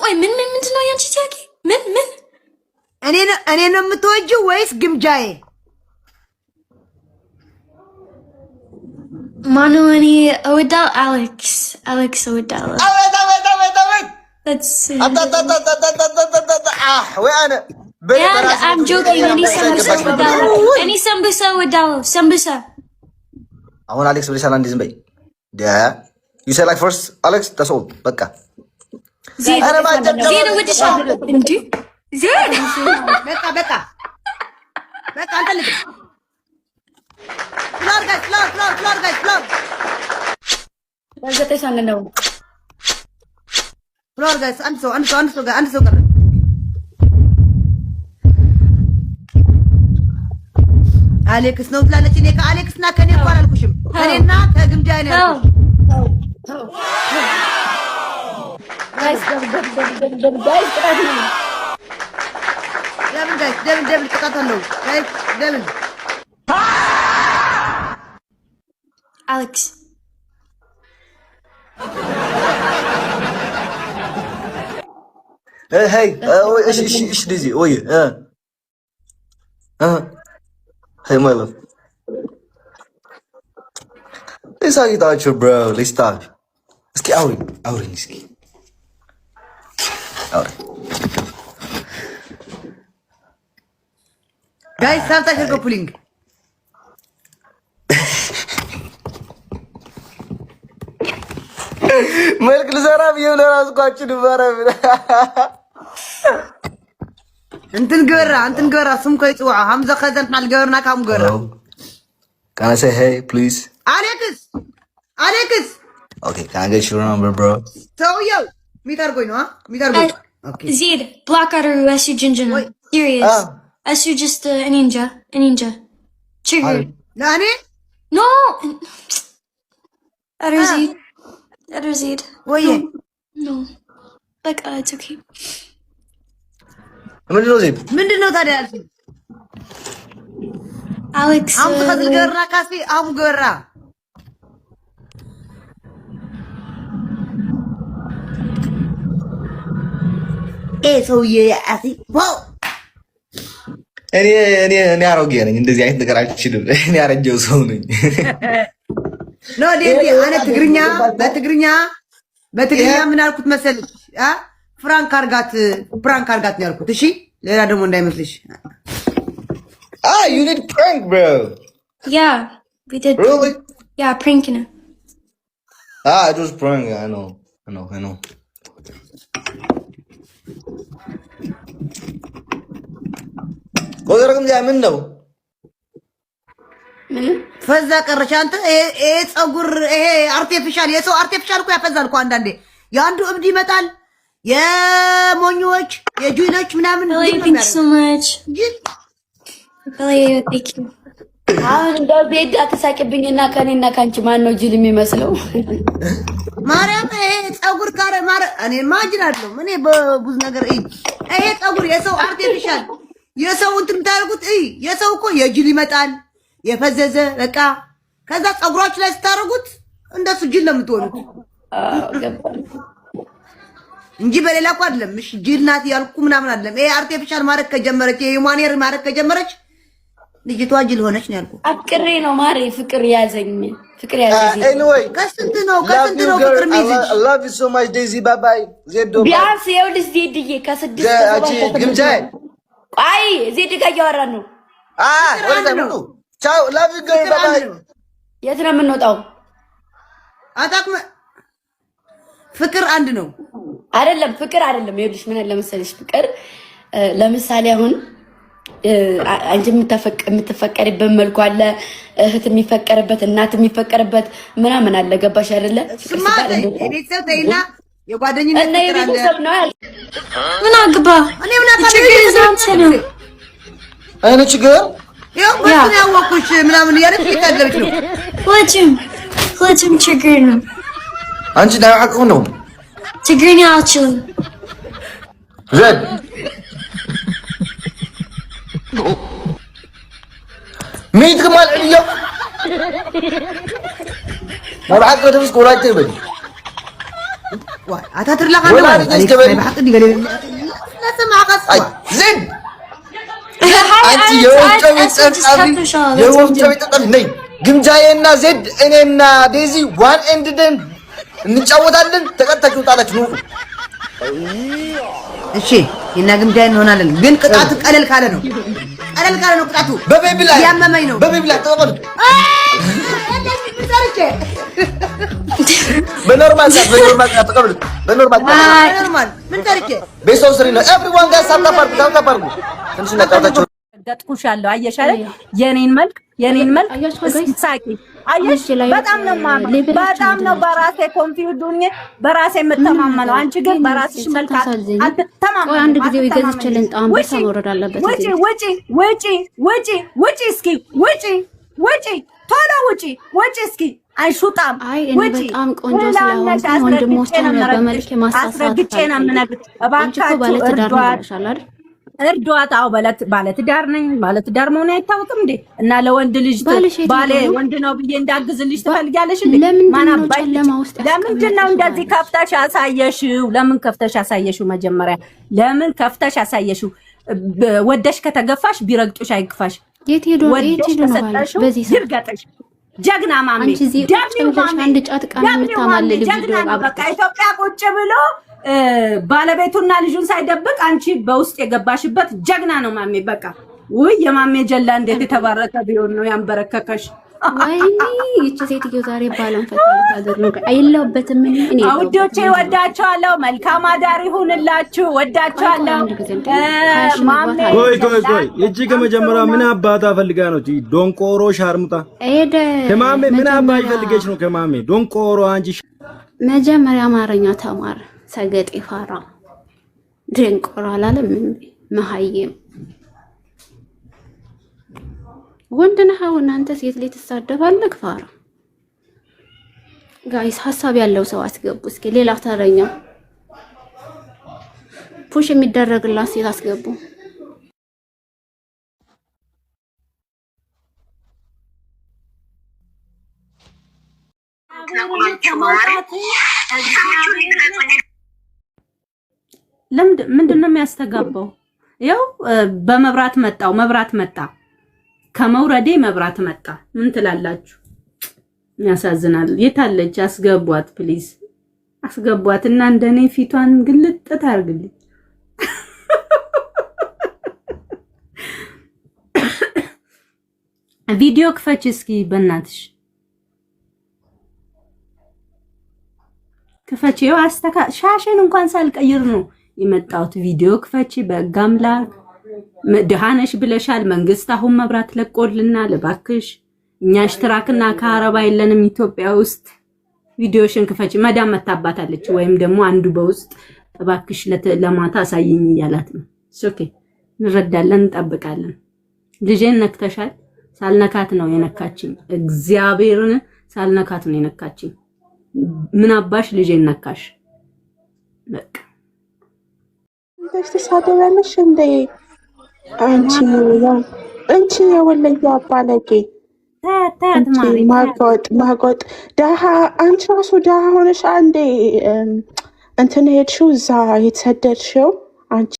ቆይ ምንድን ነው ያንቺ ጥያቄ? ምን እኔ ነው የምትወጂው ወይስ ግምጃዬ? ማኑ እኔ እወዳለሁ አሌክስ እወዳለሁ። وانا I'm joking. እኔ ሰንብሳ እወዳለሁ ሰንብሳ። አሁን አሌክስ ብለሻል። አንዴ ዝም በይ። you say like first Alex that's all በቃ ዜድ እወድሻለሁ እንዴ ዜድ በቃ አንተ ልጅ ፍሎር ጋይስ በዘጠኝ ነው ፍሎር ጋይስ አንድ ሰው ቀረ። አሌክስ ነው ትላለች። እኔ ከአሌክስና ከኔ እንኳን አልኩሽም። ከኔና ከግምጃ ነው ያልኩሽ። ጋይስ ደብል ቅጣት አለው። ጋይስ ደብል አሌክስ هاي ايش ديزي اوي هاي ماي لاف ليش اقطعك برو ليش تعال اسكي اوري اسكي اوري ጋይስ ሳልታሽ ኮፕሊንግ መልክ ልሰራ ብዬ ለራስ ቋጭን ባረብ እንትን ገራ ስም ኮይ ጽዋ ሐምዛ ከዘንት ማል ገርና ካም ገራ Can I say hey please? Alex Okay, can I get your number bro? ሰውየው ሚታርጎኝ ነው ኦኬ ዜድ ብላክ አደሩ እሱ ጅንጅና serious እሱ just ninja trigger ናኔ no other ዜድ ወይ no በቃ it's okay ምንድነው ታዲያ ያልሽኝ? አሌክስ አሁን ከዚህ ገራ ካሲ አሁን ገራ ሰውዬ አሲ ዋው እኔ አሮጌ ነኝ። እንደዚህ አይነት ነገር አልችልም። እኔ አረጀው ሰው ነኝ። ነው ዴዲ አነ በትግርኛ ምን አልኩት መሰለሽ? ፕራንክ አርጋት ነው ያልኩት። እሺ ሌላ ደግሞ እንዳይመስልሽ። You did prank, bro. Yeah, we did. Really? Yeah, prank ነው. It was prank. I know. ወዘረም ምን ነው? ፈዛ ቀረሽ አንተ። ይሄ ፀጉር ይሄ አርቲፊሻል የሰው አርቲፊሻል እኮ ያፈዛል እኮ አንዳንዴ። የአንዱ እብድ ይመጣል፣ የሞኞች የጁይኖች ምናምን። Thank you so much. Thank you. አሁን እንደው ቤት አትሳቂብኝና ከኔና ካንቺ ማን ነው ጅል የሚመስለው? ማርያም ይሄ ፀጉር ካረ እኔ ማጅራለሁ። እኔ በብዙ ነገር ይሄ ፀጉር የሰው አርቲፊሻል የሰው እንትን ታርጉት የሰው እኮ የጅል ይመጣል የፈዘዘ በቃ ከዛ ፀጉራችሁ ላይ ስታረጉት እንደሱ ጅል ለምትሆኑት እንጂ በሌላ እኮ አይደለም። እሺ ጅል ናት ያልኩ ምናምን አይደለም። ይሄ አርቲፊሻል ማረክ ከጀመረች የዩማኔር ማረክ ከጀመረች ልጅቷ ጅል ሆነች ነው ያልኩ። አፍቅሬ ነው ማሬ ፍቅር ያዘኝ። Anyway, ከስንት ነው ፍቅር የሚይዝሽ? I love you so much Daisy. Bye bye. ዜዶ ቢያንስ ይኸውልሽ ዜድዬ ከስድስት ግምጃዬ አይ ዜድ ጋር እያወራን ነው። ወደ ነው ቻው love you girl. Bye bye. የት ነው የምንወጣው? አታክመ ፍቅር አንድ ነው አይደለም። ፍቅር አይደለም። ይኸውልሽ ምን አለ መሰለሽ ፍቅር ለምሳሌ አሁን አንቺ የምትፈቀሪበት መልኩ አለ፣ እህት የሚፈቀርበት፣ እናት የሚፈቀርበት ምናምን አለ። ገባሽ አይደለ? ቤተሰብ ተይና የጓደኝነት እና የቤተሰብ ነው ያል ምን አግባ እኔ ምን አታውቅም ነው አይነ ችግር ያው በእኔ ያወኩሽ ምናምን ያለች ይታገለች ነው። ሁለቱም ችግር ነው። አንቺ ዳይዋቁ ነው ችግር ነው አልችልም። ዘድ ميت كمال عليا ما بعد قدمش كورايتي بدي أتاتر لك أنا عليك بحق دي قليل لا سمع قصة زين أنت يوم تبي تقبل ግምጃዬና ዜድ እኔና ዴዚ ዋን ኤንድ ደን እንጫወታለን። ተቀጣጣችሁ ጣላችሁ ነው። እሺ እና ግምጃዬ እንሆናለን። ግን ቅጣቱ ቀለል ካለ ነው። ቀለል ካለ ነው ቅጣቱ። በቤቢ ላይ ያመመኝ ነው። በቤቢ ላይ ተቀበሉ። በኖርማል ተቀበሉ። በኖርማል ምን ታሪክ ቤሶ ስሪ ነው። ኤቭሪዋን ጋር ሳታፓርኩ ትንሽ ነጣታችሁ ገጥኩሻለሁ። አየሽ አይደል የኔን መልክ ሳቂ አየሽ። በጣም ነው ማማ በጣም ነው በራሴ ኮንፊውዝ ሆኜ በራሴ የምተማመነው። አንቺ ግን በራስሽ መልክ አትተማመኝ። አንድ ጊዜ ይገዝችልን ጣም በሰወረድ አለበት። ውጪ እስኪ ውጪ ቶሎ ውጪ እስኪ አይሹጣም ውጪ። በጣም ቆንጆ ስለሆነ ወንድሞች በመልክ ማሳሳት እባካችሁ እርዷት። አዎ ባለትዳር ነኝ። ባለትዳር መሆን አይታወቅም እንዴ? እና ለወንድ ልጅ ባሌ ወንድ ነው ብዬ እንዳግዝልሽ ትፈልጊያለሽ እንዴ? ለምንድን ነው እንደዚህ ከፍተሽ አሳየሽው? ለምን ከፍተሽ አሳየሽው? መጀመሪያ ለምን ከፍተሽ አሳየሽው? ወደሽ ከተገፋሽ ቢረግጡሽ አይግፋሽ። የት ሄዶ ነው በዚህ ይርገጥሽ። ጀግና ማሜ አንድ ጫት ቃም የምታማልል ቪዲዮ በቃ ኢትዮጵያ ቁጭ ብሎ ባለቤቱና ልጁን ሳይደብቅ አንቺ በውስጥ የገባሽበት ጀግና ነው ማሜ። በቃ ውይ የማሜ ጀላ እንዴት የተባረከ ቢሆን ነው ያንበረከከሽ። ወይኔ እቺ ሴትዮ ዛሬ ባለም ፈታለት አገር ነው አይለውበትም። እኔ አውዶቼ ወዳቸዋለሁ። መልካም አዳር ይሁንላችሁ። ወዳቸዋለሁ ማሜ። ቆይ እቺ ከመጀመሪያ ምን አባታ ፈልጋ ነው? ዶንቆሮ ሻርሙጣ ከማሜ ምን አባ ይፈልገች ነው? ከማሜ ዶንቆሮ አንቺ መጀመሪያ አማርኛ ተማር ሰገጤ ፋራ ድንቆሮ አላለም እንዴ? መሀይም ወንድ ነህ እናንተ ሴት ላይ ትሳደባለህ። ፋራ ጋይስ ሐሳብ ያለው ሰው አስገቡ እስኪ። ሌላ ተረኛ ፑሽ የሚደረግላት ሴት አስገቡ። ምንድን ነው የሚያስተጋባው? ያው በመብራት መጣ ከመውረዴ መብራት መጣ። ምን ትላላችሁ? ያሳዝናል። የታለች? አስገቧት ፕሊዝ አስገቧት እና እንደኔ ፊቷን ግልጥ ታርግልኝ። ቪዲዮ ክፈች እስኪ በእናትሽ ክፈች። ይኸው ሻሽን እንኳን ሳልቀይር ነው የመጣሁት። ቪዲዮ ክፈች በጋምላክ ድሃነሽ ብለሻል። መንግስት አሁን መብራት ለቆልናል። እባክሽ እኛ ሽትራክና ከአረባ የለንም ኢትዮጵያ ውስጥ። ቪዲዮሽን ክፈች። መዳም መታባታለች ወይም ደግሞ አንዱ በውስጥ እባክሽ ለማታ አሳይኝ እያላት ነው። ኦኬ እንረዳለን፣ እንጠብቃለን። ልጄን ነክተሻል። ሳልነካት ነው የነካችኝ። እግዚአብሔርን ሳልነካት ነው የነካችኝ። ምን አባሽ ልጄን ነካሽ? በቃ ተሳደበልሽ እንዴ አንቺ የወለየ አባለጌ ማጎጥ ደሃ። አንቺ ራሱ ደሃ ሆነሽ አንዴ እንትን ሄድሽው እዛ የተሰደድሽው አንቺ